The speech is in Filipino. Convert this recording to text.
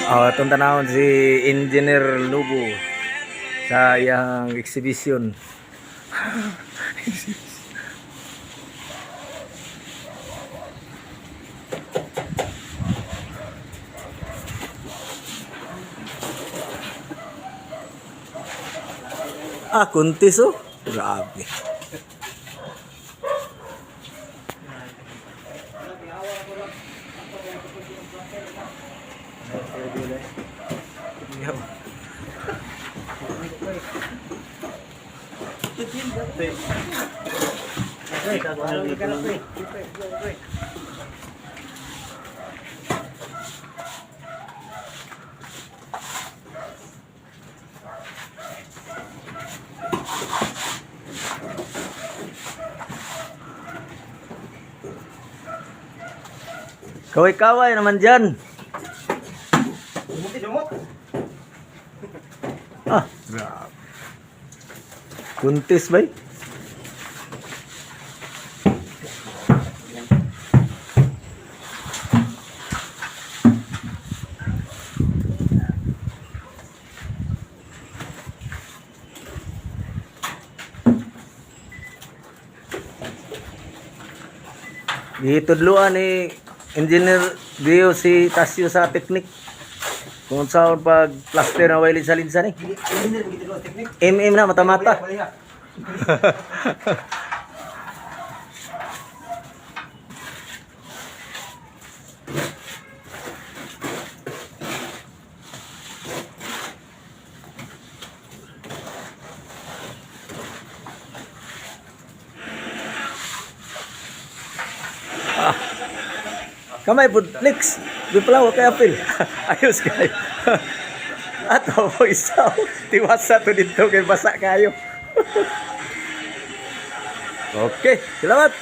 Oh, itong tanawon si Engineer Lugo sa iyang exhibition. Kuntis oh. Grabe. Kaway-kaway naman dyan. Grabe. Kuntis ba? Gitudluan ni Engineer Dio si Tasio sa teknik. Kung saan pag plaster na way linsa-linsa ni. MM na mata-mata. Kamay pud flex. Di pala kay apil. Ayos kayo. Ato po isaw. Tiwasa to dito kay basa kayo. Okay, salamat.